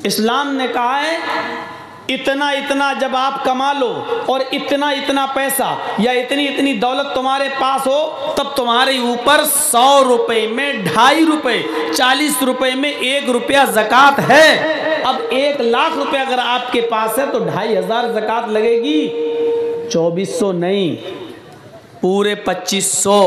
इस्लाम ने कहा है इतना इतना जब आप कमा लो और इतना इतना पैसा या इतनी इतनी दौलत तुम्हारे पास हो, तब तुम्हारे ऊपर 100 रुपए में 2.5 रुपए, 40 रुपए में 1 रुपया ज़कात है। अब 1 लाख रुपए अगर आपके पास है तो 2500 ज़कात लगेगी। 2400 नहीं, पूरे 2500।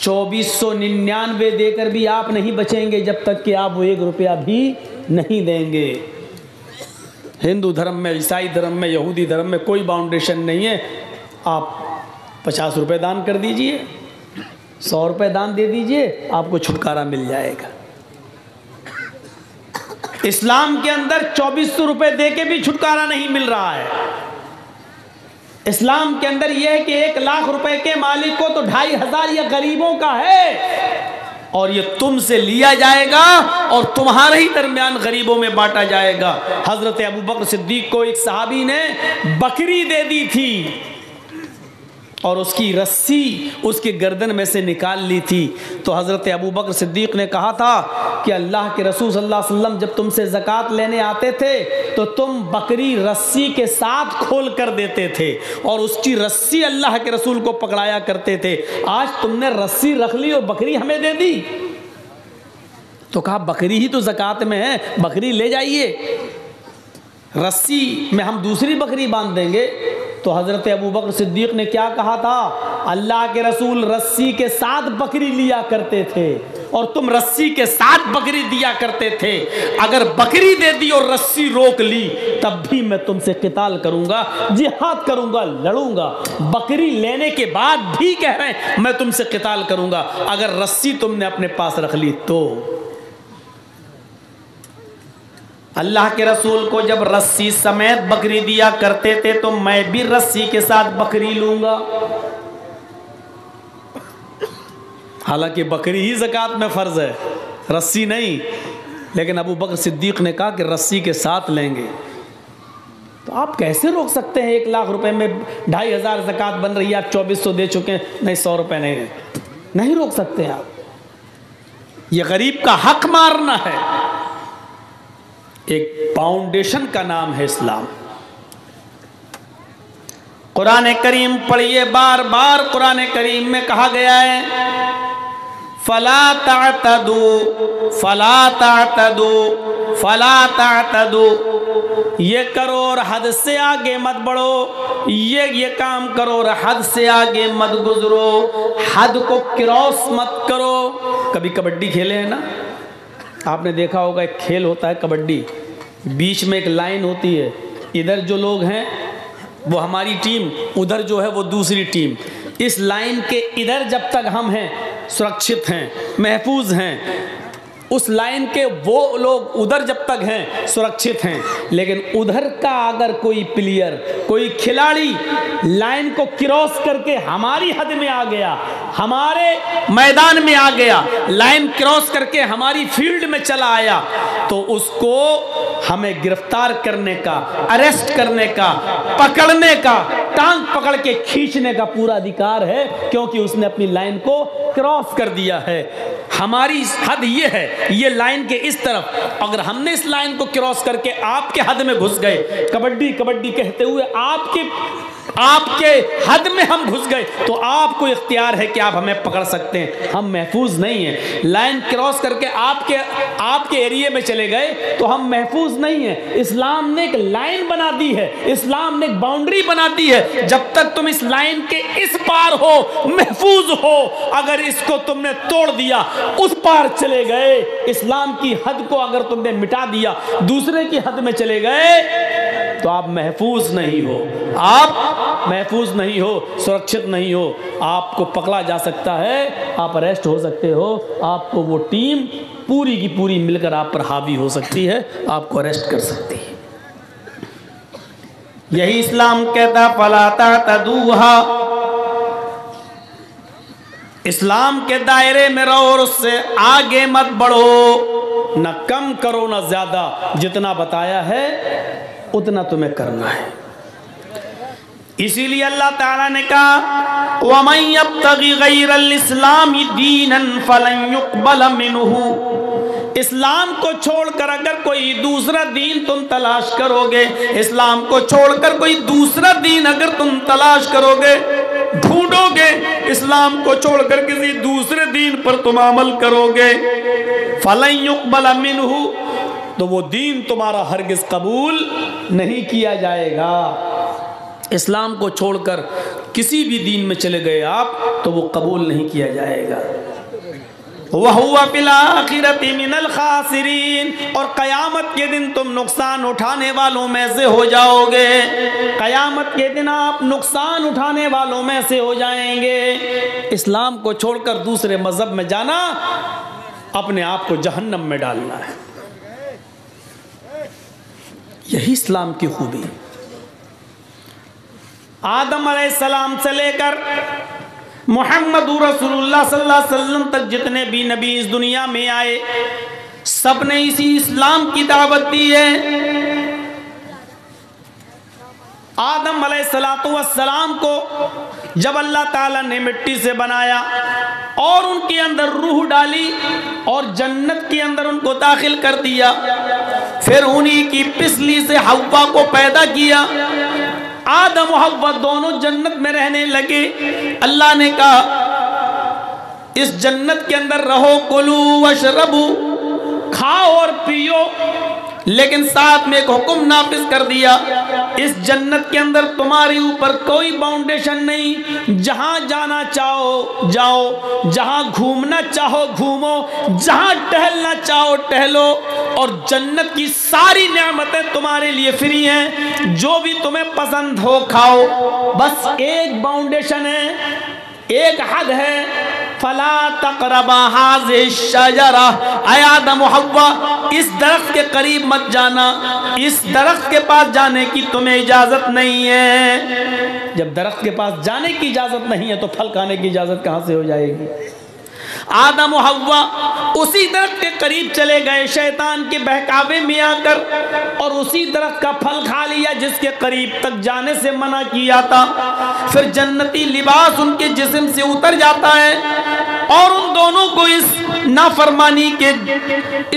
2499 देकर भी आप नहीं बचेंगे जब तक कि आप वो 1 रुपया भी नहीं देंगे। हिंदू धर्म में, ईसाई धर्म में, यहूदी धर्म में कोई बाउंडेशन नहीं है। आप 50 रुपये दान कर दीजिए, 100 रुपये दान दे दीजिए, आपको छुटकारा मिल जाएगा। इस्लाम के अंदर 2400 रुपये दे के भी छुटकारा नहीं मिल रहा है। इस्लाम के अंदर यह है कि 1 लाख रुपए के मालिक को तो 2500 या गरीबों का है, और ये तुमसे लिया जाएगा और तुम्हारे ही दरमियान गरीबों में बांटा जाएगा। हजरत अबू बकर सिद्दीक को एक सहाबी ने बकरी दे दी थी और उसकी रस्सी उसके गर्दन में से निकाल ली थी। तो हज़रत अबू बकर सिद्दीक ने कहा था कि अल्लाह के रसूल सल्लल्लाहु अलैहि वसल्लम जब तुमसे ज़कात लेने आते थे तो तुम बकरी रस्सी के साथ खोल कर देते थे और उसकी रस्सी अल्लाह के रसूल को पकड़ाया करते थे। आज तुमने रस्सी रख ली और बकरी हमें दे दी। तो कहा बकरी ही तो ज़कात में है, बकरी ले जाइए, रस्सी में हम दूसरी बकरी बांध देंगे। तो हज़रत अबू बकर सिद्दीक ने क्या कहा था, अल्लाह के रसूल रस्सी के साथ बकरी लिया करते थे और तुम रस्सी के साथ बकरी दिया करते थे। अगर बकरी दे दी और रस्सी रोक ली तब भी मैं तुमसे क़िताल करूंगा, जिहाद करूंगा, लड़ूंगा। बकरी लेने के बाद भी कह रहे हैं मैं तुमसे क़िताल करूंगा अगर रस्सी तुमने अपने पास रख ली तो। अल्लाह के रसूल को जब रस्सी समेत बकरी दिया करते थे तो मैं भी रस्सी के साथ बकरी लूंगा। हालांकि बकरी ही ज़कात में फ़र्ज़ है, रस्सी नहीं, लेकिन अबू बकर सिद्दीक ने कहा कि रस्सी के साथ लेंगे। तो आप कैसे रोक सकते हैं? 1 लाख रुपए में 2500 ज़कात बन रही है, आप 2400 दे चुके हैं, नहीं 100 रुपये नहीं रोक सकते आप। ये गरीब का हक मारना है। एक फाउंडेशन का नाम है इस्लाम। कुरान करीम पढ़िए, बार बार कुरान करीम में कहा गया है फला तातदू, फला तातदू, फला तातदू, ये करो और हद से आगे मत बढ़ो, ये काम करो और हद से आगे मत गुजरो, हद को क्रॉस मत करो। कभी कबड्डी खेले हैं ना, आपने देखा होगा, एक खेल होता है कबड्डी, बीच में एक लाइन होती है, इधर जो लोग हैं वो हमारी टीम, उधर जो है वो दूसरी टीम। इस लाइन के इधर जब तक हम हैं सुरक्षित हैं, महफूज हैं, उस लाइन के वो लोग उधर जब तक हैं सुरक्षित हैं। लेकिन उधर का अगर कोई प्लेयर, कोई खिलाड़ी लाइन को क्रॉस करके हमारी हद में आ गया, हमारे मैदान में आ गया, लाइन क्रॉस करके हमारी फील्ड में चला आया, तो उसको हमें गिरफ्तार करने का, अरेस्ट करने का, पकड़ने का, टांग पकड़ के खींचने का पूरा अधिकार है, क्योंकि उसने अपनी लाइन को क्रॉस कर दिया है। हमारी हद ये है, ये लाइन के इस तरफ, अगर हमने इस लाइन को क्रॉस करके आपके हद में घुस गए, कबड्डी कबड्डी कहते हुए आपके हद में हम घुस गए, तो आपको इख्तियार है कि आप हमें पकड़ सकते हैं, हम महफूज नहीं हैं। लाइन क्रॉस करके आपके एरिया में चले गए तो हम महफूज नहीं हैं। इस्लाम ने एक लाइन बना दी है, इस्लाम ने एक बाउंड्री बना दी है, जब तक तुम इस लाइन के इस पार हो महफूज हो, अगर इसको तुमने तोड़ दिया, उस पार चले गए, इस्लाम की हद को अगर तुमने मिटा दिया, दूसरे की हद में चले गए, तो आप महफूज नहीं हो, आप महफूज नहीं हो, सुरक्षित नहीं हो, आपको पकड़ा जा सकता है, आप अरेस्ट हो सकते हो, आपको वो टीम पूरी की पूरी मिलकर आप पर हावी हो सकती है, आपको अरेस्ट कर सकती है। यही इस्लाम कहता फला तातदूहा, इस्लाम के दायरे में रहो और उससे आगे मत बढ़ो, न कम करो न ज्यादा, जितना बताया है उतना तुम्हें करना है। इसीलिए अल्लाह ताला ने कहा वमन यब्तगी गैरल इस्लामी दीनन फलन युक़बल मिन्हु, इस्लाम को छोड़कर अगर कोई दूसरा दीन तुम तलाश करोगे, इस्लाम को छोड़कर कोई दूसरा दीन अगर तुम तलाश करोगे, ढूंढोगे, इस्लाम को छोड़कर किसी दूसरे दीन पर तुम अमल करोगे, फलन युक़बल मिन्हु, तो वो दीन तुम्हारा हरगिज कबूल नहीं किया जाएगा। इस्लाम को छोड़कर किसी भी दीन में चले गए आप तो वो कबूल नहीं किया जाएगा। वहुवा फिल आखिरति मिनल खासिरीन, और क़यामत के दिन तुम नुकसान उठाने वालों में से हो जाओगे। क़यामत के दिन आप नुकसान उठाने वालों में से हो जाएंगे। इस्लाम को छोड़कर दूसरे मजहब में जाना अपने आप को जहन्नम में डालना है। यही इस्लाम की खूबी। आदम अलैहिस्सलाम से लेकर मुहम्मद रसूलुल्लाह सल्लल्लाहु अलैहि वसल्लम तक जितने भी नबी इस दुनिया में आए, सब ने इसी इस्लाम की दावत दी है। आदम अलैहिस्सलातु वस्सलाम को जब अल्लाह ताला ने मिट्टी से बनाया और उनके अंदर रूह डाली और जन्नत के अंदर उनको दाखिल कर दिया, फिर उन्हीं की पिसली से हव्वा को पैदा किया। आदम और हव्वा दोनों जन्नत में रहने लगे। अल्लाह ने कहा इस जन्नत के अंदर रहो, कुलू वशरबू, खाओ और पियो, लेकिन साथ में एक हुक्म नाफिज कर दिया, इस जन्नत के अंदर तुम्हारे ऊपर कोई बाउंडेशन नहीं, जहां जाना चाहो जाओ, जहां घूमना चाहो घूमो, जहां टहलना चाहो टहलो, और जन्नत की सारी नेमतें तुम्हारे लिए फ्री हैं, जो भी तुम्हें पसंद हो खाओ। बस एक बाउंडेशन है, एक हद है, फला तक़रबा हाज़िहि शजरा, ऐ आदम व हव्वा इस दरख्त के करीब मत जाना, इस दरख्त के पास जाने की तुम्हें इजाजत नहीं है। जब दरख्त के पास जाने की इजाजत नहीं है तो फल खाने की इजाजत कहां से हो जाएगी। आदम और हव्वा उसी दरख्त के करीब चले गए शैतान के बहकावे में आकर, और उसी दरख्त का फल खा लिया जिसके करीब तक जाने से मना किया था। फिर जन्नती लिबास उनके जिस्म से उतर जाता है और उन दोनों को इस नाफरमानी के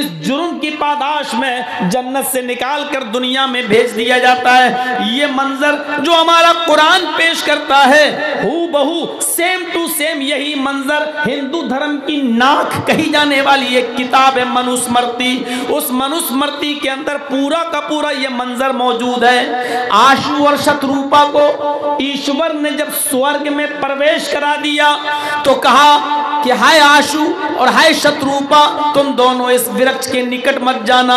इस जुर्म की पादाश में जन्नत से निकाल कर दुनिया में भेज दिया जाता है। ये मंजर जो हमारा कुरान पेश करता है, हू बहू सेम टू सेम यही मंजर हिंदू धर्म की नाक कही जाने वाली एक किताब है मनुस्मृति, उस मनुस्मृति के अंदर पूरा का पूरा ये मंजर मौजूद है। आशु और शत्रुपा को ईश्वर ने जब स्वर्ग में प्रवेश करा दिया तो कहा कि हाय आशु और हाय शत्रुपा, तुम दोनों इस वृक्ष के निकट मत जाना।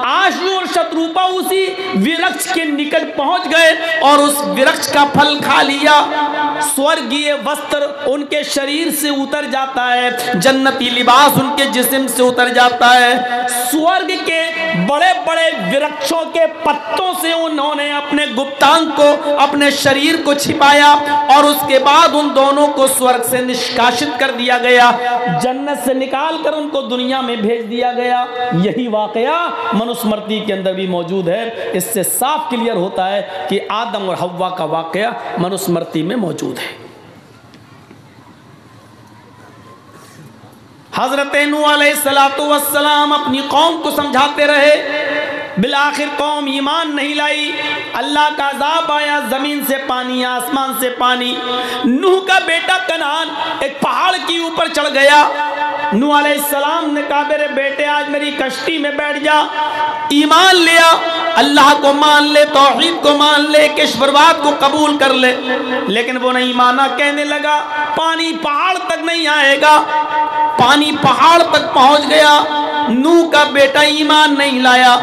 आशु और शत्रुपा उसी वृक्ष के निकट पहुंच गए और उस वृक्ष का फल खा लिया। स्वर्गीय वस्त्र उनके शरीर से उतर जाता है, जन्नती लिबास उनके जिस्म से उतर जाता है। स्वर्ग के बड़े बड़े वृक्षों के पत्तों से उन्होंने अपने गुप्तांग को, अपने शरीर को छिपाया, और उसके बाद उन दोनों को स्वर्ग से निष्कासित कर दिया गया, जन्नत से निकालकर उनको दुनिया में भेज दिया गया। यही वाकया मनुस्मृति के अंदर भी मौजूद है। इससे साफ क्लियर होता है कि आदम और हव्वा का वाकया मनुस्मृति में मौजूद है। हजरत नूह अलैहिस्सलातु वस्सलाम अपनी कौम को समझाते रहे, बिलाखिर कौम ईमान नहीं लाई, अल्लाह का अज़ाब आया, जमीन से पानी, आसमान से पानी। नूह का बेटा कनान एक पहाड़ के ऊपर चढ़ गया। नूह अलैहिस्सलाम ने कहा मेरे बेटे आज मेरी कश्ती में बैठ जा, ईमान लिया, अल्लाह को मान ले, तौहीद को मान ले, ईश्वरवाद को कबूल कर ले, लेकिन वो नहीं माना। कहने लगा पानी पहाड़ तक नहीं आएगा। पानी पहाड़ तक पहुंच गया, नूह का बेटा ईमान नहीं लाया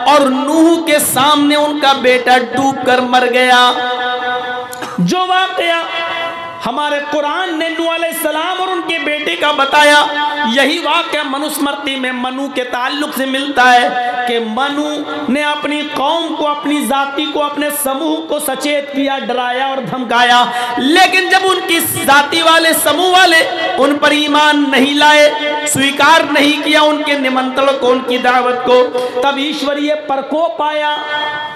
और नूह के सामने उनका बेटा डूबकर मर गया। जो वाकया हमारे कुरान ने नूह अलैहिस्सलाम और उनके बेटे का बताया, यही वाकया मनुस्मृति में मनु के ताल्लुक से मिलता है कि मनु ने अपनी कौम को, अपनी जाति को, अपने समूह को सचेत किया, डराया और धमकाया, लेकिन जब उनकी जाति वाले, समूह वाले उन पर ईमान नहीं लाए, स्वीकार नहीं किया उनके निमंत्रण को, उनकी दावत को, तब ईश्वरीय प्रकोप आया,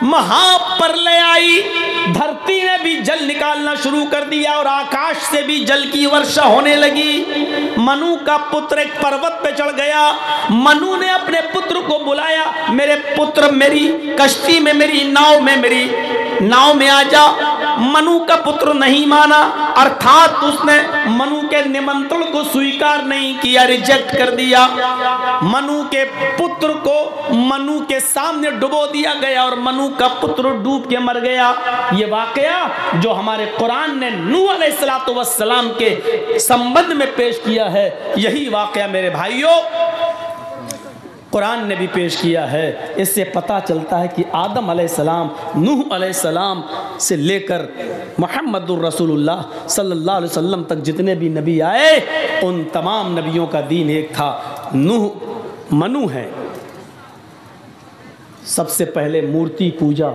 महाप्रलय आई, धरती ने भी जल निकालना शुरू कर दिया और आकाश से भी जल की वर्षा होने लगी। मनु का पुत्र एक पर्वत पे चढ़ गया। मनु ने अपने पुत्र को बुलाया, मेरे पुत्र मेरी कश्ती में, मेरी नाव में आ जा। मनु का पुत्र नहीं माना, अर्थात उसने मनु के निमंत्रण को स्वीकार नहीं किया, रिजेक्ट कर दिया। मनु के पुत्र को मनु के सामने डुबो दिया गया और मनु का पुत्र डूब के मर गया। ये वाकया जो हमारे कुरान ने नूह अलैहिस्सलातु वस्सलाम के संबंध में पेश किया है, यही वाकया मेरे भाइयों कुरान ने भी पेश किया है। इससे पता चलता है कि आदम अलैहिस्सलाम, नूह अलैहिस्सलाम से लेकर मुहम्मदुर रसूलुल्लाह सल्लल्लाहु अलैहि वसल्लम तक जितने भी नबी आए, उन तमाम नबियों का दीन एक था। नूह मनु है। सबसे पहले मूर्ति पूजा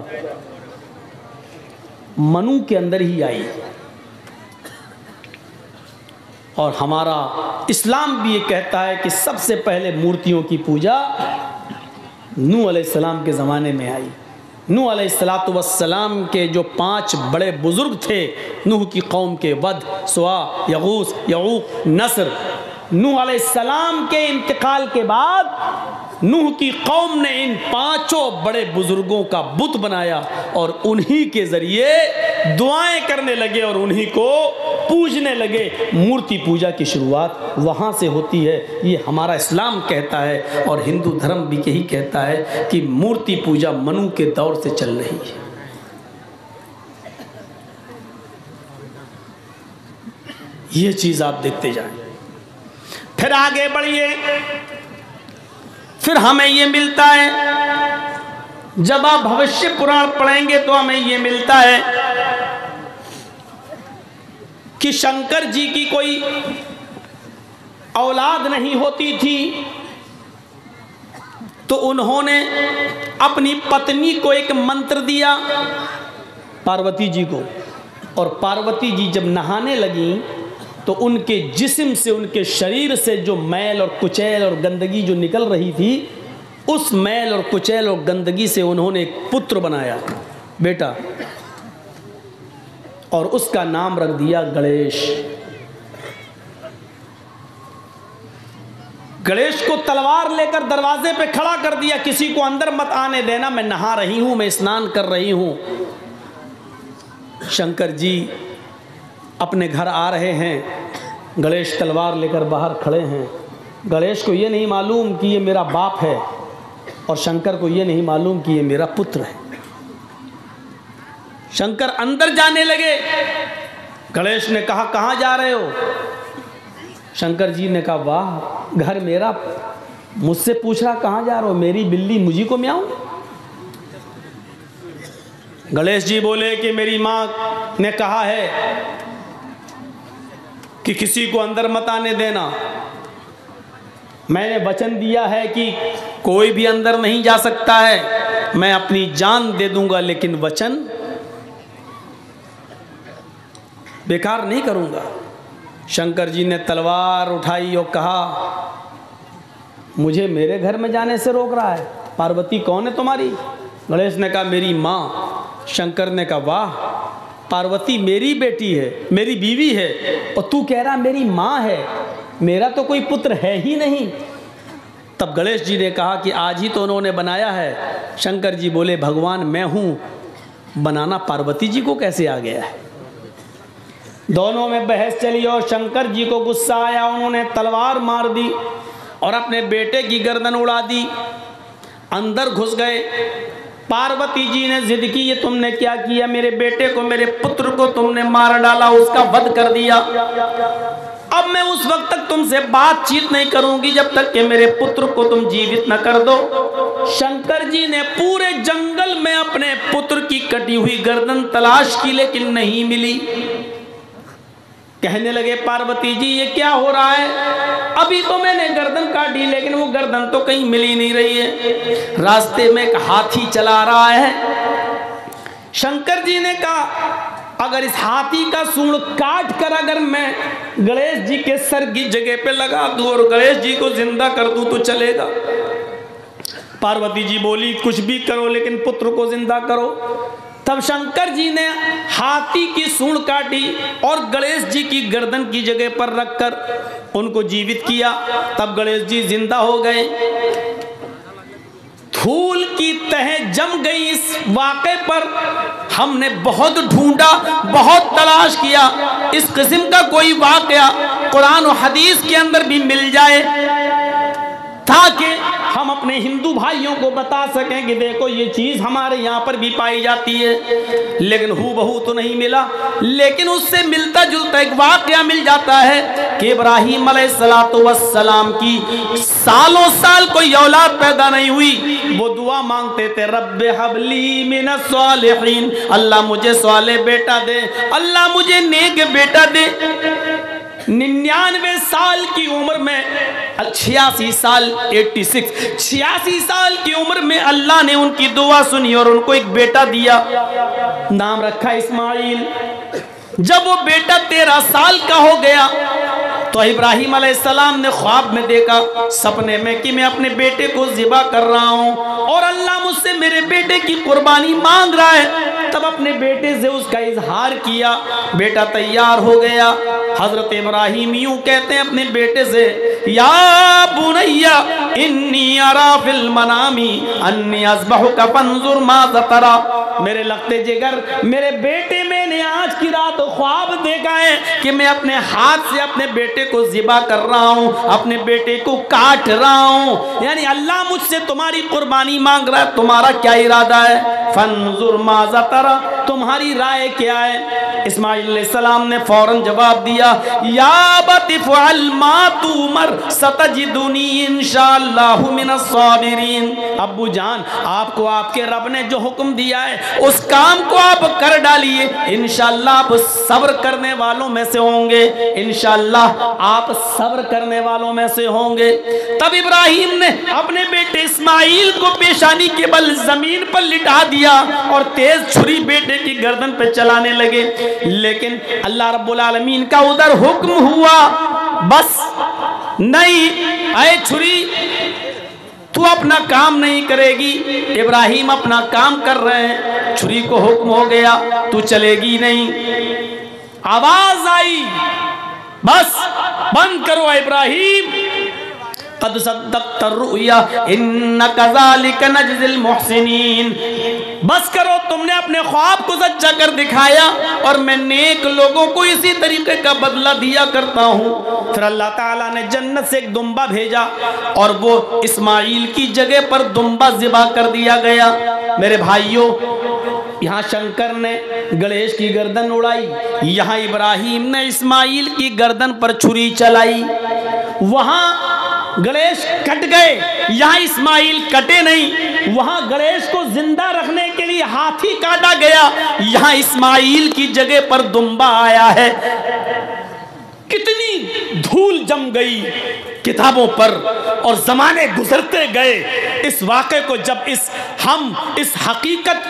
मनु के अंदर ही आई और हमारा इस्लाम भी ये कहता है कि सबसे पहले मूर्तियों की पूजा नूह अलैहिस्सलाम के ज़माने में आई। नूह अलैहिस्सलातु वस्सलाम के जो 5 बड़े बुज़ुर्ग थे नूह की कौम के, वद, सुआ, यगूस, यऊक, नस्र, नूह अलैहिस्सलाम के इंतकाल के बाद नूह की कौम ने इन 5 बड़े बुजुर्गों का बुत बनाया और उन्हीं के जरिए दुआएं करने लगे और उन्हीं को पूजने लगे। मूर्ति पूजा की शुरुआत वहाँ से होती है, ये हमारा इस्लाम कहता है और हिंदू धर्म भी यही कहता है कि मूर्ति पूजा मनु के दौर से चल रही है। ये चीज़ आप देखते जाएं। फिर आगे बढ़िए, फिर हमें ये मिलता है, जब आप भविष्य पुराण पढ़ेंगे तो हमें ये मिलता है कि शंकर जी की कोई औलाद नहीं होती थी, तो उन्होंने अपनी पत्नी को एक मंत्र दिया पार्वती जी को, और पार्वती जी जब नहाने लगी तो उनके जिस्म से, उनके शरीर से जो मैल और कुचैल और गंदगी जो निकल रही थी, उस मैल और कुचैल और गंदगी से उन्होंने एक पुत्र बनाया, बेटा, और उसका नाम रख दिया गणेश। गणेश को तलवार लेकर दरवाजे पे खड़ा कर दिया, किसी को अंदर मत आने देना, मैं नहा रही हूं, मैं स्नान कर रही हूं। शंकर जी अपने घर आ रहे हैं, गणेश तलवार लेकर बाहर खड़े हैं। गणेश को ये नहीं मालूम कि ये मेरा बाप है और शंकर को ये नहीं मालूम कि ये मेरा पुत्र है। शंकर अंदर जाने लगे। गणेश ने कहा, कहाँ जा रहे हो? शंकर जी ने कहा, वाह, घर मेरा, मुझसे पूछ रहा कहाँ जा रहे हो? मेरी बिल्ली मुझी को म्याऊं? गणेश जी बोले कि मेरी माँ ने कहा है कि किसी को अंदर मत आने देना, मैंने वचन दिया है कि कोई भी अंदर नहीं जा सकता है, मैं अपनी जान दे दूंगा लेकिन वचन बेकार नहीं करूंगा। शंकर जी ने तलवार उठाई और कहा, मुझे मेरे घर में जाने से रोक रहा है? पार्वती कौन है तुम्हारी? गणेश ने कहा, मेरी माँ। शंकर ने कहा, वाह, पार्वती मेरी बेटी है, मेरी बीवी है, और तू कह रहा मेरी माँ है, मेरा तो कोई पुत्र है ही नहीं। तब गणेश जी ने कहा कि आज ही तो उन्होंने बनाया है। शंकर जी बोले, भगवान मैं हूँ, बनाना पार्वती जी को कैसे आ गया है? दोनों में बहस चली और शंकर जी को गुस्सा आया, उन्होंने तलवार मार दी और अपने बेटे की गर्दन उड़ा दी। अंदर घुस गए। पार्वती जी ने जिद की, ये तुमने क्या किया? मेरे बेटे को, मेरे पुत्र को तुमने मार डाला, उसका वध कर दिया। अब मैं उस वक्त तक तुमसे बातचीत नहीं करूंगी जब तक कि मेरे पुत्र को तुम जीवित न कर दो। शंकर जी ने पूरे जंगल में अपने पुत्र की कटी हुई गर्दन तलाश की लेकिन नहीं मिली। कहने लगे, पार्वती जी ये क्या हो रहा है? अभी तो मैंने गर्दन काटी लेकिन वो गर्दन तो कहीं मिल ही नहीं रही है। रास्ते में एक हाथी चला रहा है। शंकर जी ने कहा, अगर इस हाथी का सूंड काट कर अगर मैं गणेश जी के सर की जगह पे लगा दूं और गणेश जी को जिंदा कर दूं तो चलेगा? पार्वती जी बोली, कुछ भी करो लेकिन पुत्र को जिंदा करो। तब शंकर जी ने हाथी की सूंड काटी और गणेश जी की गर्दन की जगह पर रखकर उनको जीवित किया। तब गणेश जी जिंदा हो गए। धूल की तह जम गई। इस वाक़े पर हमने बहुत ढूंढा, बहुत तलाश किया। इस किस्म का कोई वाक़या कुरान और हदीस के अंदर भी मिल जाए ताकि हम अपने हिंदू भाइयों को बता सकें कि देखो ये चीज़ हमारे यहाँ पर भी पाई जाती है, लेकिन हूबहू तो नहीं मिला। लेकिन उससे मिलता जुलता एक वाक़या मिल जाता है कि इब्राहीम अलैहिस्सलाम की सालों साल कोई औलाद पैदा नहीं हुई। वो दुआ मांगते थे, रब्बे हबली मिनस सालिहीन, अल्लाह मुझे साले बेटा दे, अल्लाह मुझे नेक बेटा दे। 99 साल की उम्र में 86 साल 86 साल की उम्र में अल्लाह ने उनकी दुआ सुनी और उनको एक बेटा दिया, नाम रखा इस्माइल। जब वो बेटा 13 साल का हो गया तो इब्राहीम अलैहिस्सलाम ने ख्वाब में देखा, सपने में, कि मैं अपने बेटे को ज़िबा कर रहा हूँ और अल्लाह मुझसे मेरे बेटे की कुर्बानी मांग रहा है। तब अपने बेटे से उसका इजहार किया, बेटा तैयार हो गया। हजरत इब्राहीम यूं कहते हैं अपने बेटे से, या बुनैया इन्नी अरा फिल मनामी अन्नी अज़बहुका फंजुर माज़ा तरा। मेरे लगते जिगर, मेरे बेटे, मैंने आज की रात ख्वाब देखा है कि मैं अपने हाथ से अपने बेटे को ज़िबा कर रहा हूँ, अपने बेटे को काट रहा हूँ। यानी अल्लाह मुझसे तुम्हारी कुर्बानी मांग रहा है, तुम्हारा क्या इरादा है? फंजुर माज़ा तरा, तुम्हारी राय क्या है? इस्माइल अलैहिस्सलाम ने फौरन जवाब दिया, या अबति फ़अल मा तुमर सतजिदुनी इंशाअल्लाहु मिनस साबिरीन। अब्बू जान, आपको आपके रब ने जो हुक्म दिया है उस काम को आप कर डालिए, इंशाअल्लाह आप सब्र करने वालों में से होंगे, इंशाअल्लाह आप सब्र करने वालों में से होंगे। तब इब्राहीम ने अपने बेटे इस्माइल को पेशानी के बल जमीन पर लिटा दिया और तेज छुरी बेटे की गर्दन पे चलाने लगे। लेकिन अल्लाह रब्बुल आलमीन का उधर हुक्म हुआ, बस नहीं, ऐ छुरी तू अपना काम नहीं करेगी। इब्राहीम अपना काम कर रहे हैं, छुरी को हुक्म हो गया तू चलेगी नहीं। आवाज आई, बस बंद करो इब्राहीम, कद सद्दक़्ता रुया इन्ना कज़ालिका नजज़िल मुहसिनीन। बस करो, तुमने अपने ख्वाब को सच्चा कर दिखाया और मैं नेक लोगों को इसी तरीके का बदला दिया करता हूँ। फिर अल्लाह ताला ने जन्नत से एक दुम्बा भेजा और वो इस्माइल की जगह पर दुम्बा ज़िबा कर दिया गया। मेरे भाइयों, यहाँ शंकर ने गणेश की गर्दन उड़ाई, यहाँ इब्राहीम ने इस्माइल की गर्दन पर छुरी चलाई। वहाँ गणेश कट गए, यहाँ इस्माइल कटे नहीं। वहाँ गणेश को जिंदा रखने के लिए हाथी काटा गया, यहाँ इस्माइल की जगह पर दुम्बा आया है। कितनी धूल जम गई किताबों पर और जमाने गुजरते गए। इस वाक़े को जब हम इस हकीकत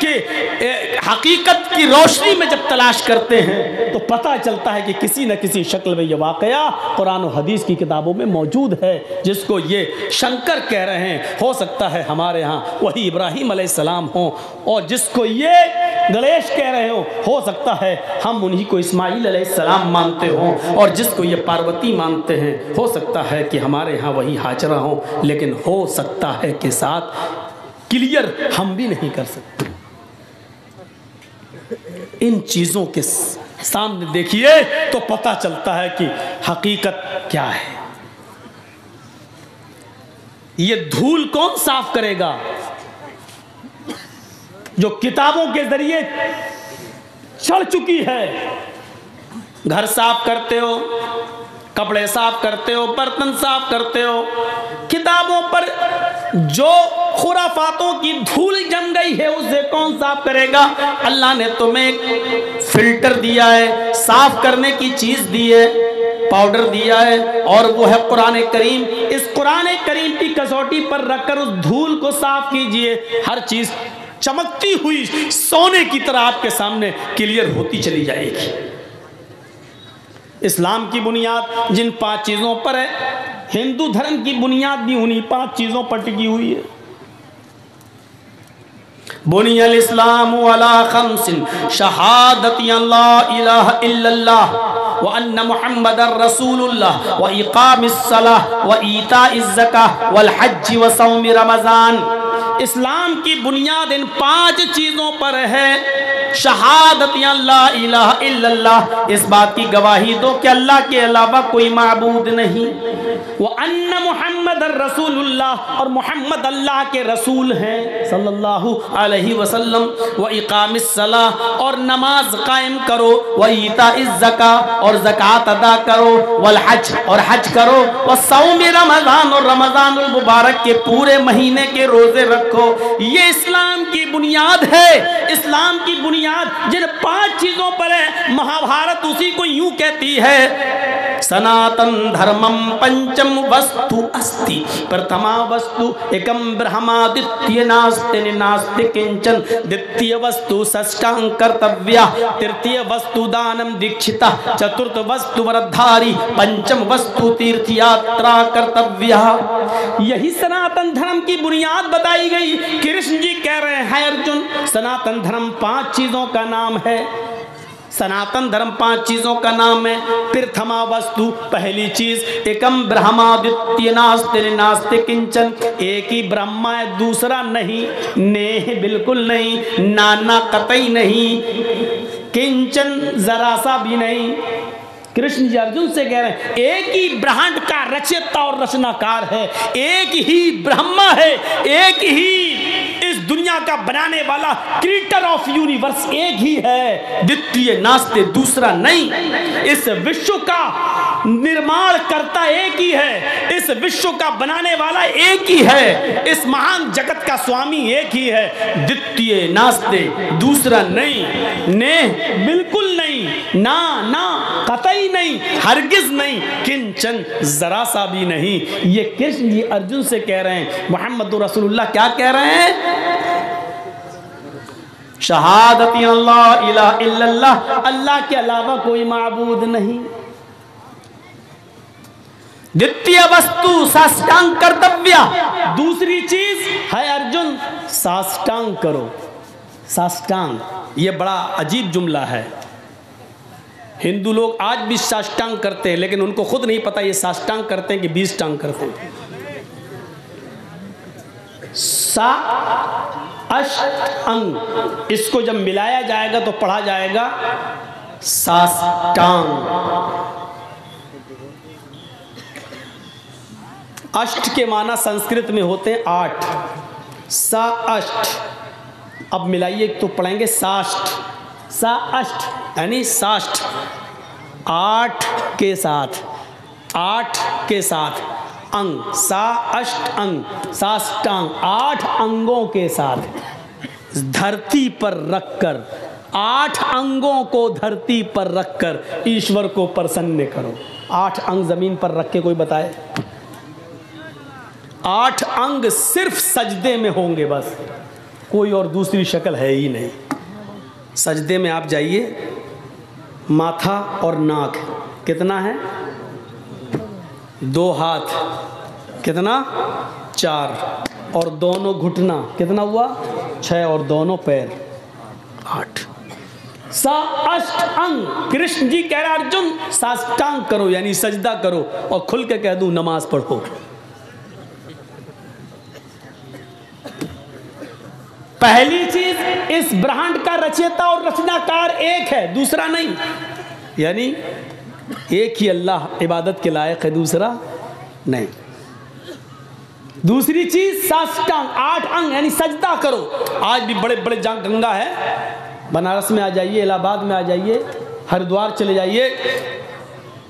की रोशनी में जब तलाश करते हैं तो पता चलता है कि किसी न किसी शक्ल में यह वाक़या कुरान और हदीस की किताबों में मौजूद है। जिसको ये शंकर कह रहे हैं, हो सकता है हमारे यहाँ वही इब्राहीम अलैहिस्सलाम हो, और जिसको ये गणेश कह रहे हो सकता है हम उन्हीं को इस्माइल अलैहिस्सलाम मानते हों, और जिसको ये पार्वती मानते हैं हो सकता है कि हमारे यहाँ वही हाजरा हो। लेकिन हो सकता है कि साथ क्लियर हम भी नहीं कर सकते। इन चीज़ों के सामने देखिए तो पता चलता है कि हकीकत क्या है। ये धूल कौन साफ करेगा? जो किताबों के जरिए चढ़ चुकी है। घर साफ करते हो, कपड़े साफ करते हो, बर्तन साफ करते हो, किताबों पर जो खुराफातों की धूल जम गई है उसे कौन साफ करेगा? अल्लाह ने तुम्हें एक फिल्टर दिया है, साफ करने की चीज दी है, पाउडर दिया है, और वो है कुरान करीम। इस कुरान करीम की कसौटी पर रखकर उस धूल को साफ कीजिए। हर चीज चमकती हुई सोने की तरह आपके सामने क्लियर होती चली जाएगी। इस्लाम की बुनियाद जिन 5 चीज़ों पर है, हिंदू धर्म की बुनियाद भी उन्हीं 5 चीज़ों पर टिकी हुई है। बुनियल इस्लामु अला खम्सिन शहादती अल्ला इलाहा इल्लल्लाह व अन्ना मुहम्मदर रसूलुल्लाह व इकामिस सलाह व ईताइज ज़काह वल हज्ज व सौम रमज़ान। इस्लाम की बुनियाद इन 5 चीज़ों पर है। शहादत अल्ला इलाहा इल्लल्लाह, इस बात की गवाही दो कि अल्लाह के अलावा कोई माबूद नहीं। वो अन्ना मुहम्मद रसूलुल्लाह, और मोहम्मद अल्लाह के रसूल हैं सल्लल्लाहु अलैहि वसल्लम। व इकामिस सलाह, और नमाज कायम करो। व ईताइज ज़कात, और ज़कात अदा करो। वल हज, और हज करो। व सौम रमज़ान, और रमज़ानुल मुबारक के पूरे महीने के रोजे रखो। ये इस्लाम की बुनियाद है। इस्लाम की बुनियाद जिन 5 चीजों पर है, महाभारत उसी को यूं कहती है, सनातन धर्मम पंचम वस्तु अस्ति, प्रथमा वस्तु एकम ब्रह्मा, द्वितीय नास्ति नास्ति किंचन, द्वितीय वस्तु षष्ठांग कर्तव्या, तृतीय वस्तु दानम दीक्षिता, चतुर्थ वस्तु वरधारी, पंचम वस्तु तीर्थ यात्रा कर्तव्या। यही सनातन धर्म की बुनियाद बताई गई। कृष्ण जी कह रहे हैं अर्जुन, सनातन धर्म 5 चीजों का नाम है। सनातन धर्म 5 चीजों का नाम है। प्रथमा वस्तु, पहली चीज, एकम ब्रह्मा, द्वितीय नास्ति नास्ति किंचन, एक ही ब्रह्मा है, दूसरा नहीं, नेह बिल्कुल नहीं, नाना कतई नहीं, किंचन जरा सा भी नहीं। कृष्ण जी अर्जुन से कह रहे हैं, एक ही ब्रह्मांड का रचयिता और रचनाकार है, एक ही ब्रह्मा है, एक ही इस दुनिया का बनाने वाला क्रिएटर ऑफ यूनिवर्स एक ही है, द्वितीय नास्ते, दूसरा नहीं। इस विश्व का निर्माण करता एक ही है, इस विश्व का बनाने वाला एक ही है, इस महान जगत का स्वामी एक ही है, द्वितीय नास्ते, दूसरा नहीं, ने बिल्कुल नहीं, ना ना कतई नहीं, हरगिज नहीं, किंचन जरा सा भी नहीं। ये कृष्ण जी अर्जुन से कह रहे हैं। मोहम्मद रसूलुल्लाह क्या कह रहे हैं? शहादती अल्लाह इलाहा इल्लल्लाह, अल्लाह के अलावा कोई माबूद नहीं। द्वितीय वस्तु साष्टांग कर्तव्य, दूसरी चीज है अर्जुन साष्टांग करो। साष्टांग, ये बड़ा अजीब जुमला है। हिंदू लोग आज भी साष्टांग करते हैं, लेकिन उनको खुद नहीं पता ये साष्टांग करते हैं कि 20 टांग करते हैं। सा अष्ट अंग, इसको जब मिलाया जाएगा तो पढ़ा जाएगा साष्टांग। अष्ट के माना संस्कृत में होते हैं 8, सा अष्ट। अब मिलाइए तो पढ़ेंगे साष्ट, सा अष्ट यानी साष्ट, 8 के साथ, 8 के साथ अंग, सा अष्ट अंग, साष्टांग, 8 अंगों के साथ धरती पर रखकर, 8 अंगों को धरती पर रखकर ईश्वर को प्रसन्न करो। 8 अंग जमीन पर रख के कोई बताए? 8 अंग सिर्फ सजदे में होंगे बस, कोई और दूसरी शक्ल है ही नहीं। सजदे में आप जाइए, माथा और नाक कितना है? 2 हाथ कितना? 4, और दोनों घुटना कितना हुआ? 6, और दोनों पैर 8। सा अष्ट अंग। कृष्ण जी कह रहे अर्जुन साष्टांग करो यानी सजदा करो, और खुल के कह दूं नमाज पढ़ो। पहली चीज, इस ब्रह्मांड का रचयिता और रचनाकार एक है, दूसरा नहीं, यानी एक ही अल्लाह इबादत के लायक है, दूसरा नहीं। दूसरी चीज साष्टांग, 8 अंग यानी सजदा करो। आज भी बड़े बड़े गंगा है, बनारस में आ जाइए, इलाहाबाद में आ जाइए, हरिद्वार चले जाइए,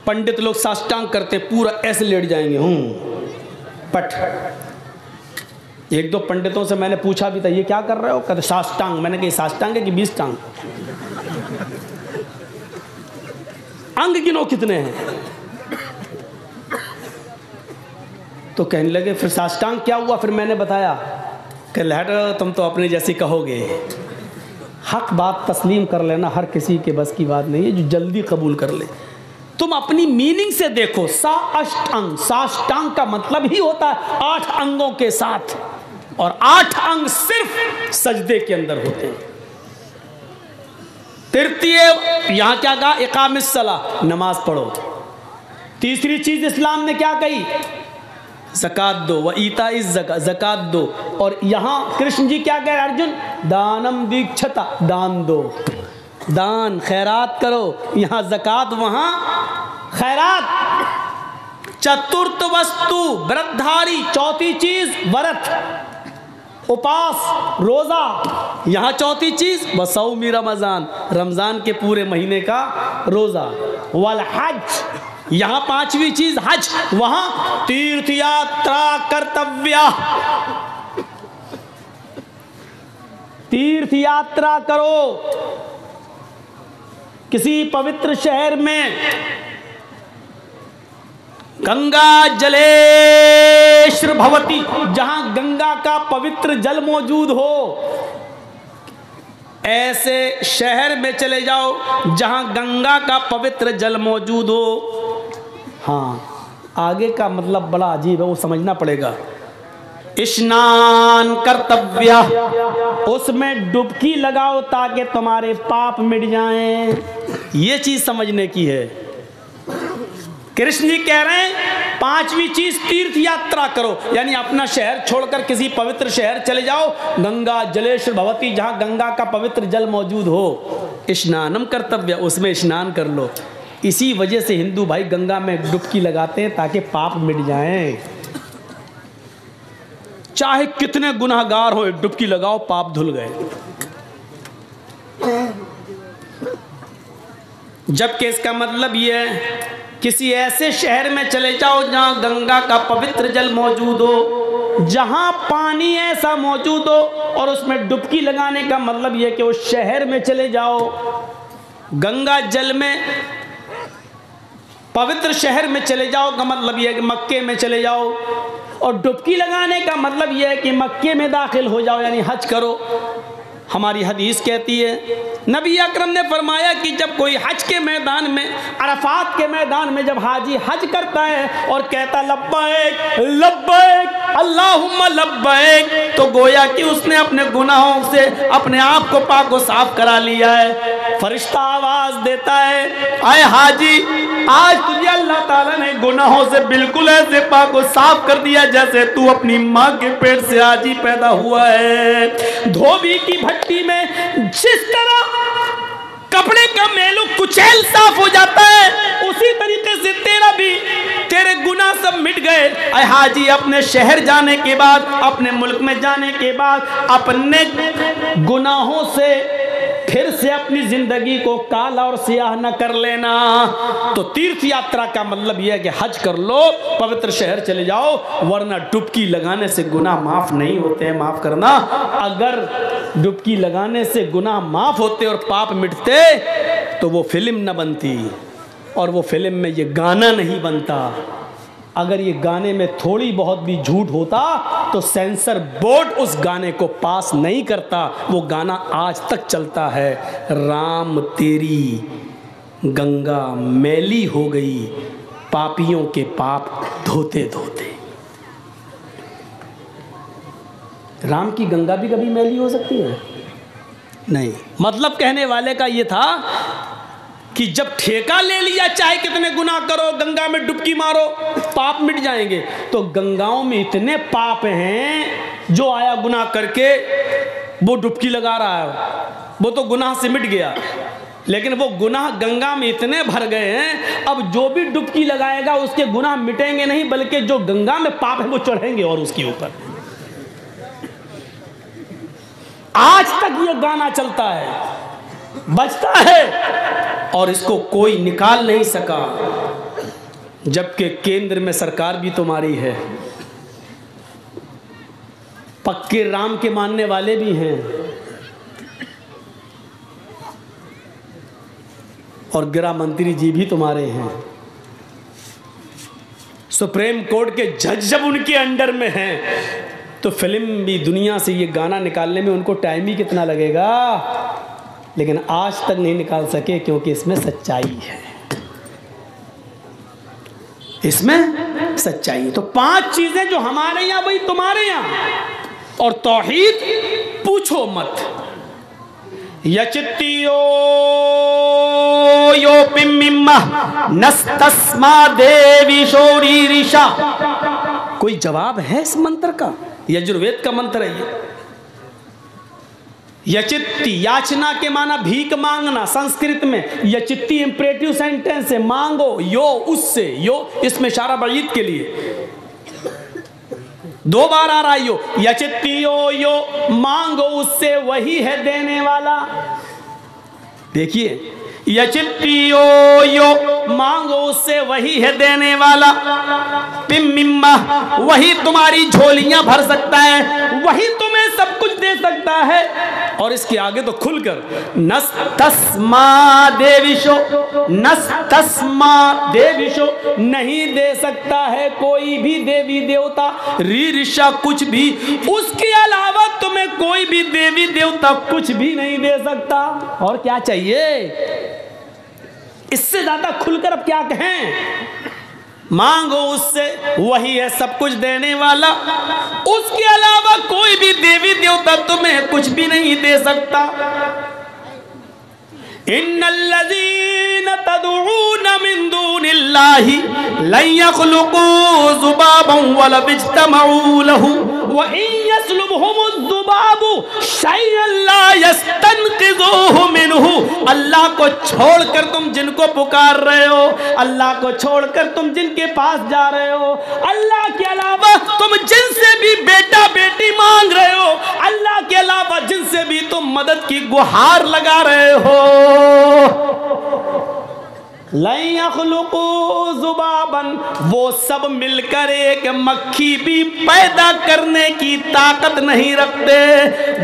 पंडित लोग साष्टांग करते, पूरा ऐसे लेट जाएंगे, पट। 1-2 पंडितों से मैंने पूछा भी था, ये क्या कर रहे हो? कहते साष्टांग। मैंने कहा साष्टांग है कि 20 टांग? अंग गिनो कितने हैं? तो कहने लगे फिर साष्टांग क्या हुआ? फिर मैंने बताया कि लहट तुम तो अपने जैसी कहोगे, हक बात तस्लीम कर लेना हर किसी के बस की बात नहीं है, जो जल्दी कबूल कर ले। तुम अपनी मीनिंग से देखो, सा अष्ट अंग, साष्टांग का मतलब ही होता है 8 अंगों के साथ। और 8 अंग सिर्फ सजदे के अंदर होते हैं। तृतीय यहां क्या कहा? इकामिस सलाह, नमाज पढ़ो। तीसरी चीज इस्लाम ने क्या कही? ज़कात दो। व ईता इस ज़कात दो। और यहां कृष्ण जी क्या कह रहे? अर्जुन दानम दीक्षता, दान दो, दान खैरात करो। यहां ज़कात, वहां खैरात। चतुर्थ वस्तु व्रतधारी, चौथी चीज व्रत, उपास, रोजा। यहां चौथी चीज बसौमी रमजान, रमजान के पूरे महीने का रोजा। वल हज, यहां पांचवी चीज हज, वहां तीर्थ यात्रा कर्तव्य, तीर्थ यात्रा करो। किसी पवित्र शहर में गंगा जलेश्वर भवती, जहां गंगा का पवित्र जल मौजूद हो, ऐसे शहर में चले जाओ जहां गंगा का पवित्र जल मौजूद हो। हाँ, आगे का मतलब बड़ा अजीब है, वो समझना पड़ेगा। स्नान कर्तव्य, उसमें डुबकी लगाओ ताकि तुम्हारे पाप मिट जाएं। ये चीज समझने की है। कृष्ण जी कह रहे हैं पांचवी चीज तीर्थ यात्रा करो, यानी अपना शहर छोड़कर किसी पवित्र शहर चले जाओ, गंगा जलेश्वर भवती, जहां गंगा का पवित्र जल मौजूद हो। स्नानम कर्तव्य, उसमें स्नान कर लो। इसी वजह से हिंदू भाई गंगा में डुबकी लगाते हैं ताकि पाप मिट जाएं। चाहे कितने गुनाहगार हो, डुबकी लगाओ, पाप धुल गए। जबकि इसका मतलब यह है किसी ऐसे शहर में चले जाओ जहां गंगा का पवित्र जल मौजूद हो, जहां पानी ऐसा मौजूद हो, और उसमें डुबकी लगाने का मतलब यह कि उस शहर में चले जाओ, गंगा जल में पवित्र शहर में चले जाओ का मतलब यह है कि मक्के में चले जाओ, और डुबकी लगाने का मतलब यह है कि मक्के में दाखिल हो जाओ, यानी हज करो। हमारी हदीस कहती है, नबी अकरम ने फरमाया कि जब कोई हज के मैदान में, अरफात के मैदान में जब हाजी हज करता है और कहता लब्बैक लब्बैक अल्लाहुम्मा लब्बैक, तो गोया कि उसने अपने गुनाहों से अपने आप को पाक व साफ करा लिया है। फरिश्ता आवाज देता है, आए हाजी, आज तुझे अल्लाह ताला ने गुनाहों से बिल्कुल ऐसे पाक व साफ कर दिया जैसे तू अपनी माँ के पेट से आज ही पैदा हुआ है। धोबी की भट्टी में जिस तरह कपड़े का मैलू कुचैल साफ हो जाता है, उसी तरीके से तेरा भी, तेरे गुनाह सब मिट गए। अय हाजी, अपने शहर जाने के बाद, अपने मुल्क में जाने के बाद, अपने गुनाहों से फिर से अपनी जिंदगी को काला और सियाह न कर लेना। तो तीर्थ यात्रा का मतलब यह है कि हज कर लो, पवित्र शहर चले जाओ, वरना डुबकी लगाने से गुनाह माफ नहीं होते हैं। माफ करना, अगर डुबकी लगाने से गुनाह माफ होते और पाप मिटते तो वो फिल्म न बनती, और वो फिल्म में ये गाना नहीं बनता। अगर ये गाने में थोड़ी बहुत भी झूठ होता तो सेंसर बोर्ड उस गाने को पास नहीं करता। वो गाना आज तक चलता है, राम तेरी गंगा मैली हो गई, पापियों के पाप धोते धोते। राम की गंगा भी कभी मैली हो सकती है? नहीं। मतलब कहने वाले का ये था कि जब ठेका ले लिया, चाहे कितने गुनाह करो, गंगा में डुबकी मारो, पाप मिट जाएंगे। तो गंगाओं में इतने पाप हैं, जो आया गुनाह करके वो डुबकी लगा रहा है, वो तो गुनाह से मिट गया, लेकिन वो गुनाह गंगा में इतने भर गए हैं, अब जो भी डुबकी लगाएगा उसके गुनाह मिटेंगे नहीं, बल्कि जो गंगा में पाप है वो चढ़ेंगे और उसके ऊपर। आज तक ये गाना चलता है, बजता है, और इसको कोई निकाल नहीं सका, जबकि केंद्र में सरकार भी तुम्हारी है, पक्के राम के मानने वाले भी हैं, और गृह मंत्री जी भी तुम्हारे हैं। सुप्रीम कोर्ट के जज जब उनके अंडर में हैं, तो फिल्म भी दुनिया से ये गाना निकालने में उनको टाइम ही कितना लगेगा, लेकिन आज तक नहीं निकाल सके, क्योंकि इसमें सच्चाई है, इसमें सच्चाई है। तो 5 चीजें जो हमारे यहाँ वही तुम्हारे यहाँ, और तौहीद पूछो मत। यचित्तियो यो पिम्मिम्मा नस्तस्मा देवी शोरी ऋषा। कोई जवाब है इस मंत्र का? यजुर्वेद का मंत्र है ये। यचित्ति याचना के माना भीख मांगना, संस्कृत में यचित्ति इंपरेटिव सेंटेंस है, मांगो, यो उससे, यो इसमें इशारा बईद के लिए 2 बार आ रहा है यो। यचित्ति यो मांगो उससे, वही है देने वाला। देखिए यचित्ति यो मांगो उससे, वही है देने वाला। पिम्मिम्मा वही तुम्हारी झोलियां भर सकता है, वही तुम्हें सब कुछ दे सकता है। और इसके आगे तो खुलकर नस्तस्मा देविशो, नस्तस्मा देविशो, नहीं दे सकता है कोई भी देवी देवता, ऋषा कुछ भी, उसके अलावा तुम्हें कोई भी देवी देवता कुछ भी नहीं दे सकता। और क्या चाहिए इससे ज्यादा खुलकर? अब क्या कहें? मांगो उससे, वही है सब कुछ देने वाला, उसके अलावा कोई भी देवी देवता तुम्हें कुछ भी नहीं दे सकता। इन्नल्लज़ीना तदऊना मिन दूनिल्लाहि लन यख़्लुक़ू ज़ुबाबन वलौ इज्तमऊ लहू व इन यस्लुबहुमुज़्ज़ुबाबु शयअन ला यस्तनक़िज़ूहु मिनहु। अल्लाह को छोड़कर तुम जिनको पुकार रहे हो, अल्लाह को छोड़कर तुम जिनके पास जा रहे हो, अल्लाह के अलावा तुम जिनसे भी बेटा बेटी मांग रहे हो, अल्लाह के अलावा जिनसे भी तुम मदद की गुहार लगा रहे हो, लन यख़्लुक़ू ज़ुबाबन, वो सब मिलकर एक मक्खी भी पैदा करने की ताकत नहीं रखते,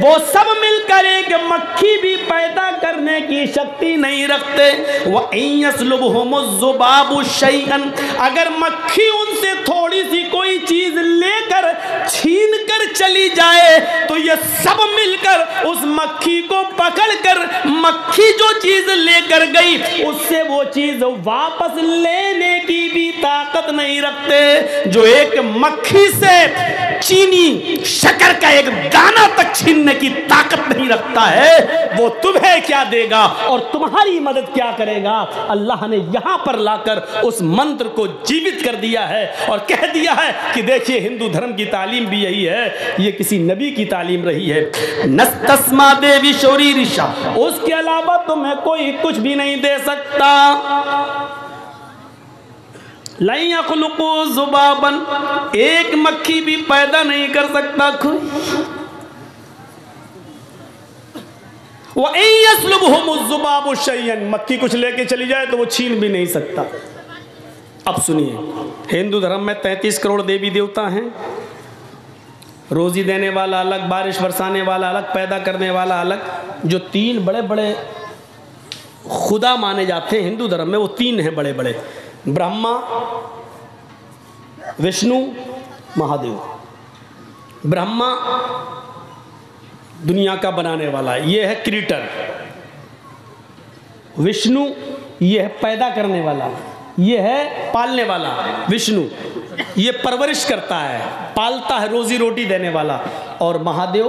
वो सब मिलकर एक मक्खी भी पैदा करने की शक्ति नहीं रखते। व इन यस्लुबहुमुज़्ज़ुबाबु शैअन, अगर मक्खी उनसे थोड़ी सी कोई चीज लेकर छीन कर चली जाए तो ये सब मिलकर उस मक्खी को पकड़कर, मक्खी जो चीज लेकर गई उससे वो चीज वापस लेने की भी ताकत नहीं रखते। जो एक मक्खी से चीनी शक्कर का एक दाना तक छीनने की ताकत नहीं रखता है, वो तुम्हें क्या देगा और तुम्हारी मदद क्या करेगा? अल्लाह ने यहां पर लाकर उस मंत्र को जीवित कर दिया है और कह दिया है कि देखिए हिंदू धर्म की तालीम भी यही है, ये किसी नबी की तालीम रही है। नस्तस्मा देवी शोरी ऋषा, उसके अलावा तुम्हें कोई कुछ भी नहीं दे सकता। लन यख़्लुक़ू ज़ुबाबन, एक मक्खी भी पैदा नहीं कर सकता कोई। व इन यस्लुबहुमुज़्ज़ुबाबु शैअन, मक्खी कुछ लेके चली जाए तो वो छीन भी नहीं सकता। अब सुनिए, हिंदू धर्म में 33 करोड़ देवी देवता हैं। रोजी देने वाला अलग, बारिश बरसाने वाला अलग, पैदा करने वाला अलग। जो 3 बड़े बड़े खुदा माने जाते हैं हिंदू धर्म में, वो 3 हैं बड़े बड़े, ब्रह्मा, विष्णु, महादेव। ब्रह्मा दुनिया का बनाने वाला, ये है क्रिएटर। विष्णु ये है पैदा करने वाला, ये है पालने वाला। विष्णु ये परवरिश करता है, पालता है, रोजी रोटी देने वाला। और महादेव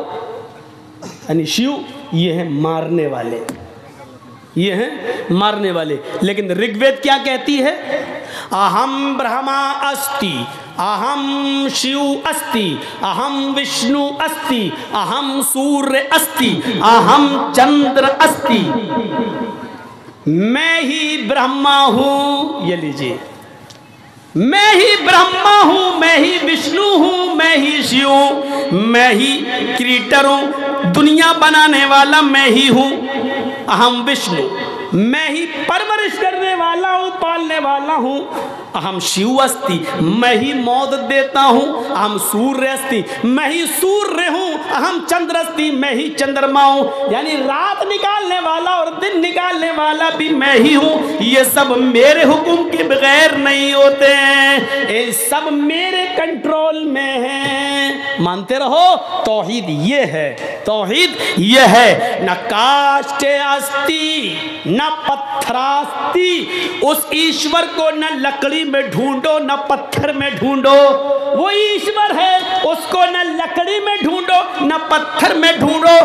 यानी शिव ये है मारने वाले, ये हैं मारने वाले। लेकिन ऋग्वेद क्या कहती है? अहम ब्रह्मा अस्ति, अहम शिव अस्ति, अहम विष्णु अस्ति, अहम सूर्य अस्ति, अहम चंद्र अस्ति। मैं ही ब्रह्मा हूं, ये लीजिए, मैं ही ब्रह्मा हूं, मैं ही विष्णु हूं, मैं ही शिव हूं, मैं ही क्रिएटर हूं, दुनिया बनाने वाला मैं ही हूं। अहम विष्णु, मैं ही परवरिश करने वाला हूं, पालने वाला हूं। अहम शिव अस्ति, मैं ही मौत देता हूं। अहम सूर्य अस्ति, मैं ही सूर्य हूं। अहम चंद्र अस्ति, मैं ही चंद्रमा हूं। यानी रात निकालने वाला और दिन निकालने वाला भी मैं ही हूं। ये सब मेरे हुक्म के बगैर नहीं होते हैं, ये सब मेरे कंट्रोल में है। मानते रहो, तौहीद ये है, तौहीद ये है। न काष्ठे अस्ति न पत्थरास्ति, उस ईश्वर को न लकड़ी में ढूंढो न पत्थर में ढूंढो। वो ईश्वर है, उसको न लकड़ी में ढूंढो ढूंढो न पत्थर में ढूंढो।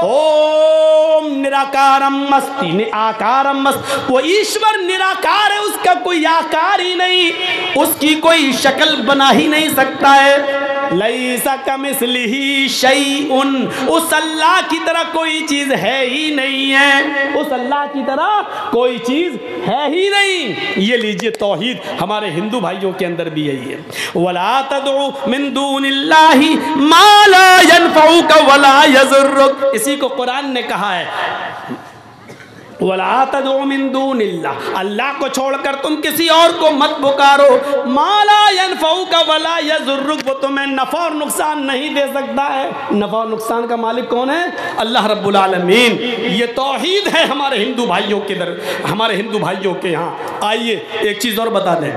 ओम निराकारम अस्ति निराकारम अस्ति, वो ईश्वर निराकार है, उसका कोई आकार ही नहीं, उसकी कोई शक्ल बना ही नहीं सकता है। लैसा कमिस्लिही शैउन, उस अल्लाह की तरह कोई चीज है ही नहीं है, उस अल्लाह की तरह कोई चीज है ही नहीं। ये लीजिए तौहीद हमारे हिंदू भाइयों के अंदर भी यही है। वला तदउ मिन दूनिल्लाहि मा ला यनफउका वला यज़ुरुक, इसी को कुरान ने कहा है। वला तदउ मिन दूनिल्लाह, अल्लाह को छोड़कर तुम किसी और को मत पुकारो। मा ला यनफउका वला यज़ुरुक, वो तुम्हें नफा और नुकसान नहीं दे सकता है। नफा और नुकसान का मालिक कौन है? अल्लाह रब्बुल आलमीन। ये तौहीद है हमारे हिंदू भाइयों के दर, हमारे हिंदू भाइयों के यहाँ। आइए एक चीज़ और बता दें,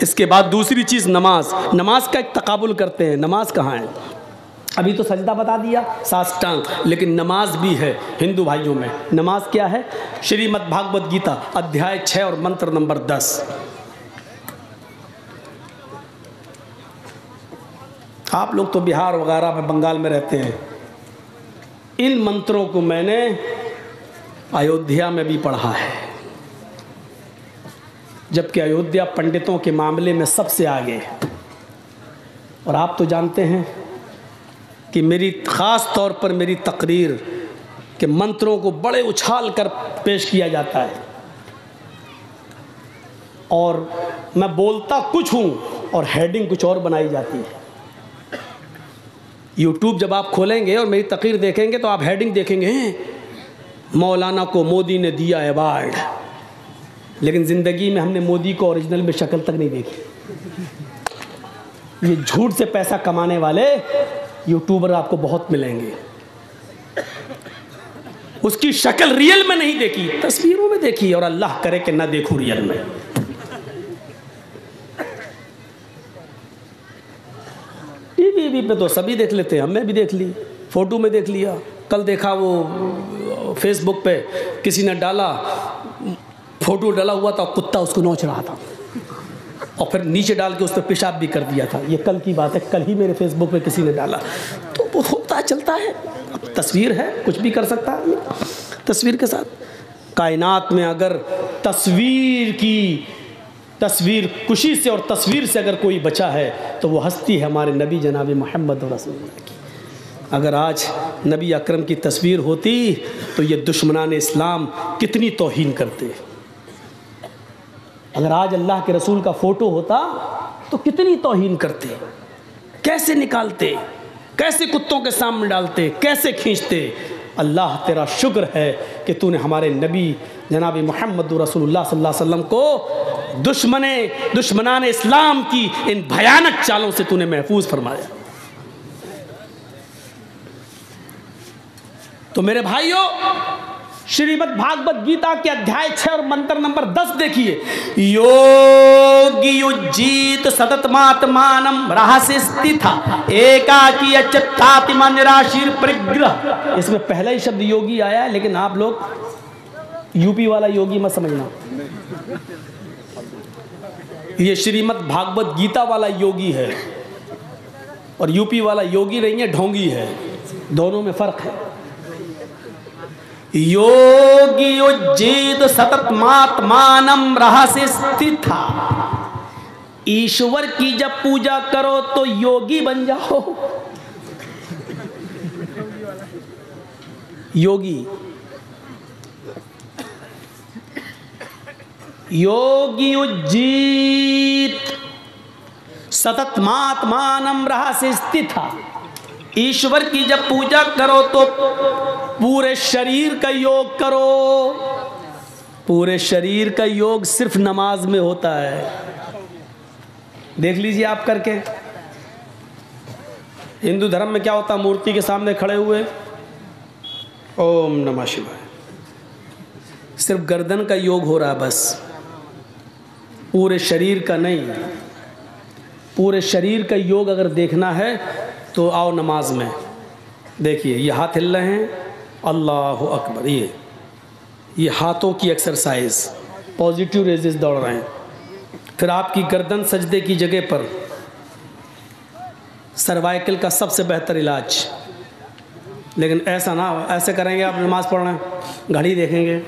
इसके बाद दूसरी चीज़ नमाज। नमाज का एक तकाबुल करते हैं, नमाज कहाँ है? अभी तो सजदा बता दिया, साष्टांग, लेकिन नमाज भी है हिंदू भाइयों में। नमाज क्या है? श्रीमद् भागवत गीता अध्याय 6 और मंत्र नंबर 10। आप लोग तो बिहार वगैरह में, बंगाल में रहते हैं, इन मंत्रों को मैंने अयोध्या में भी पढ़ा है, जबकि अयोध्या पंडितों के मामले में सबसे आगे। और आप तो जानते हैं कि मेरी ख़ास तौर पर मेरी तकरीर के मंत्रों को बड़े उछाल कर पेश किया जाता है, और मैं बोलता कुछ हूँ और हेडिंग कुछ और बनाई जाती है। यूट्यूब जब आप खोलेंगे और मेरी तकरीर देखेंगे तो आप हेडिंग देखेंगे, मौलाना को मोदी ने दिया अवार्ड, लेकिन ज़िंदगी में हमने मोदी को ओरिजिनल में शक्ल तक नहीं देखी। ये झूठ से पैसा कमाने वाले यूट्यूबर आपको बहुत मिलेंगे, उसकी शक्ल रियल में नहीं देखी, तस्वीरों में देखी, और अल्लाह करे कि ना देखूं रियल में। टीवी पे तो सभी देख लेते हैं, हमने भी देख ली, फोटो में देख लिया। कल देखा वो फेसबुक पे किसी ने डाला, फोटो डाला हुआ था, कुत्ता उसको नोच रहा था, और फिर नीचे डाल के उस पर पेशाब भी कर दिया था। ये कल की बात है, कल ही मेरे फेसबुक पे किसी ने डाला। तो वो होता चलता है, अब तस्वीर है, कुछ भी कर सकता है तस्वीर के साथ। कायनात में अगर तस्वीर कुशी से और तस्वीर से अगर कोई बचा है तो वो हस्ती है हमारे नबी जनाब मोहम्मद रसूलुल्लाह की। अगर आज नबी अकरम की तस्वीर होती तो ये दुश्मनान इस्लाम कितनी तौहीन करते। अगर आज अल्लाह के रसूल का फ़ोटो होता तो कितनी तौहीन करते, कैसे निकालते, कैसे कुत्तों के सामने डालते, कैसे खींचते। अल्लाह तेरा शुक्र है कि तूने हमारे नबी जनाब मोहम्मद रसूलुल्लाह सल्लल्लाहु अलैहि वसल्लम को दुश्मनान इस्लाम की इन भयानक चालों से तूने महफूज फरमाया। तो मेरे भाइयों, श्रीमद् भागवत गीता के अध्याय 6 और मंत्र नंबर 10 देखिए। योगी युज्जीत सततमात्मानम रहस्य स्थिता एकाकी अच्युतात्मा निराशीर परिग्रह। इसमें पहला ही शब्द योगी आया है, लेकिन आप लोग यूपी वाला योगी मत समझना, ये श्रीमद् भागवत गीता वाला योगी है, और यूपी वाला योगी नहीं है, ढोंगी है। दोनों में फर्क है। योगी उज्जीत सततमात्मानम रहस्य स्थिता, ईश्वर की जब पूजा करो तो योगी बन जाओ। योगी उज्जीत सततमात्मानम रहस्य स्थिता, ईश्वर की जब पूजा करो तो पूरे शरीर का योग करो। पूरे शरीर का योग सिर्फ नमाज में होता है। देख लीजिए आप करके। हिंदू धर्म में क्या होता है? मूर्ति के सामने खड़े हुए ओम नमः शिवाय, सिर्फ गर्दन का योग हो रहा है बस, पूरे शरीर का नहीं। पूरे शरीर का योग अगर देखना है तो आओ नमाज में। देखिए ये हाथ हिल रहे हैं, अल्लाह अकबर, ये हाथों की एक्सरसाइज, पॉजिटिव रेजेस दौड़ रहे हैं। फिर आपकी गर्दन सजदे की जगह पर, सर्वाइकल का सबसे बेहतर इलाज। लेकिन ऐसा ना हो, ऐसे करेंगे आप नमाज़ पढ़ रहे हैं, घड़ी देखेंगे,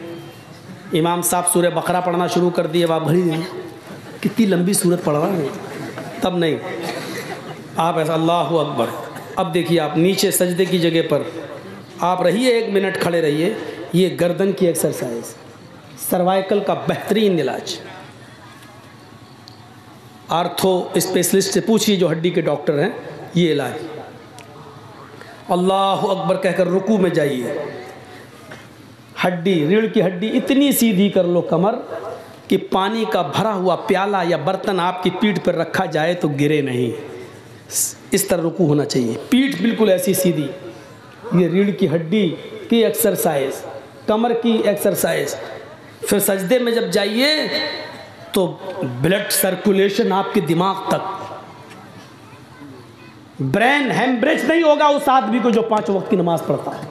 इमाम साहब सूरह बकरा पढ़ना शुरू कर दिए, आप घड़ी देंगे कितनी लंबी सूरत पढ़ रहा है, तब नहीं। आप ऐसा अल्लाहु अकबर। अब देखिए आप नीचे सजदे की जगह पर आप रहिए, 1 मिनट खड़े रहिए। ये गर्दन की एक्सरसाइज, सर्वाइकल का बेहतरीन इलाज। आर्थो स्पेशलिस्ट से पूछिए जो हड्डी के डॉक्टर हैं, ये इलाज। अल्लाहु अकबर कहकर रुकू में जाइए, हड्डी, रीढ़ की हड्डी इतनी सीधी कर लो कमर कि पानी का भरा हुआ प्याला या बर्तन आपकी पीठ पर रखा जाए तो गिरे नहीं। इस तरह रुकू होना चाहिए, पीठ बिल्कुल ऐसी सीधी। ये रीढ़ की हड्डी की एक्सरसाइज, कमर की एक्सरसाइज। फिर सजदे में जब जाइए तो ब्लड सर्कुलेशन आपके दिमाग तक, ब्रेन हेमरेज नहीं होगा उस आदमी को जो 5 वक्त की नमाज पढ़ता है।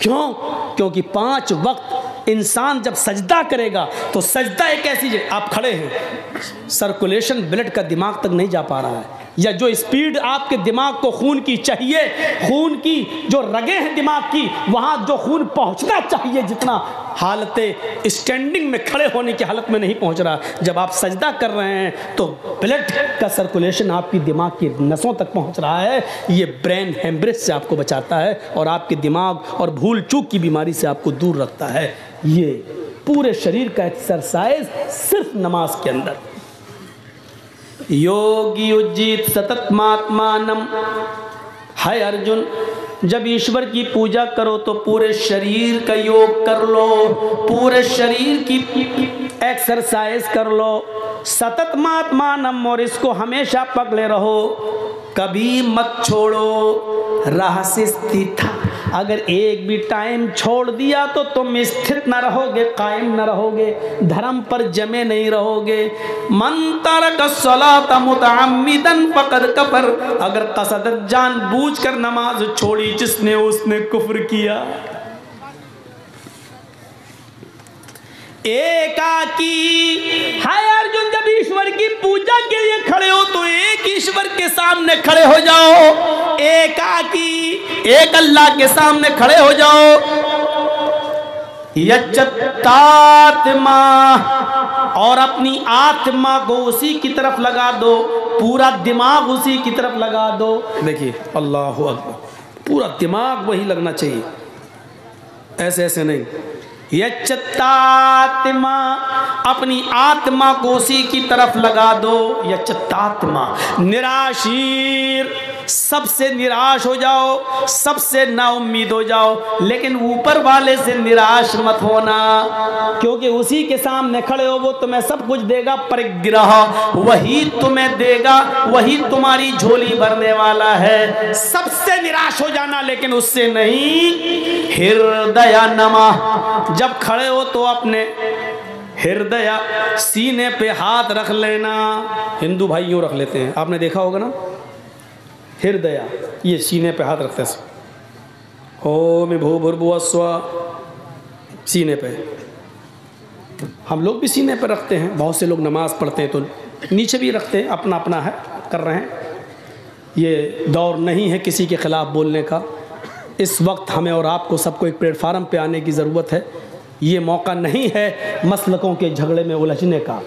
क्यों? क्योंकि 5 वक्त इंसान जब सजदा करेगा तो सजदा एक ऐसी जगह, आप खड़े हैं, सर्कुलेशन ब्लड का दिमाग तक नहीं जा पा रहा है, या जो स्पीड आपके दिमाग को खून की चाहिए, खून की जो रगें हैं दिमाग की, वहाँ जो खून पहुँचना चाहिए जितना, हालत स्टैंडिंग में खड़े होने की हालत में नहीं पहुँच रहा। जब आप सजदा कर रहे हैं तो ब्लड का सर्कुलेशन आपकी दिमाग की नसों तक पहुँच रहा है। ये ब्रेन हेमरेज से आपको बचाता है और आपके दिमाग और भूल चूक की बीमारी से आपको दूर रखता है। ये पूरे शरीर का एक्सरसाइज सिर्फ नमाज के अंदर। योगी उज्जीत सततमात्मानम। है अर्जुन, जब ईश्वर की पूजा करो तो पूरे शरीर का योग कर लो, पूरे शरीर की एक्सरसाइज कर लो। सततमात्मानम, और इसको हमेशा पकड़े रहो, कभी मत छोड़ो। राह से स्थित, अगर एक भी टाइम छोड़ दिया तो तुम स्थित न रहोगे, कायम न रहोगे, धर्म पर जमे नहीं रहोगे। मन तरक सलात मुतअम्मिदन फक़द कफ़र, अगर कसदत जानबूझकर नमाज छोड़ी जिसने, उसने कुफ्र किया। एकाकी है अर्जुन, जब ईश्वर की पूजा के लिए खड़े हो तो एक ईश्वर के सामने खड़े हो जाओ, एकाकी, एक अल्लाह के सामने खड़े हो जाओ। यच्चतात्मा, और अपनी आत्मा को उसी की तरफ लगा दो, पूरा दिमाग उसी की तरफ लगा दो। देखिए अल्लाहु अकबर, पूरा दिमाग वही लगना चाहिए, ऐसे ऐसे नहीं। यच्चतात्मा, अपनी आत्मा को उसी की तरफ लगा दो। यच्चतात्मा, निराशीर, सबसे निराश हो जाओ, सबसे नाउम्मीद हो जाओ, लेकिन ऊपर वाले से निराश मत होना, क्योंकि उसी के सामने खड़े हो, वो तुम्हें सब कुछ देगा। परिग्रह, वही तुम्हें देगा, वही तुम्हारी झोली भरने वाला है। सबसे निराश हो जाना, लेकिन उससे नहीं। हृदय नमः, जब खड़े हो तो अपने हृदय, सीने पे हाथ रख लेना। हिंदू भाई यूँ रख लेते हैं, आपने देखा होगा ना, हृदय, ये सीने पे हाथ रखते हैं। ओम भूर्भुवः स्वः, सीने पे। हम लोग भी सीने पे रखते हैं, बहुत से लोग नमाज पढ़ते हैं तो नीचे भी रखते हैं, अपना अपना है, कर रहे हैं। ये दौर नहीं है किसी के ख़िलाफ़ बोलने का। इस वक्त हमें और आपको सबको एक प्लेटफार्म पे आने की ज़रूरत है। ये मौका नहीं है मसलकों के झगड़े में उलझने का।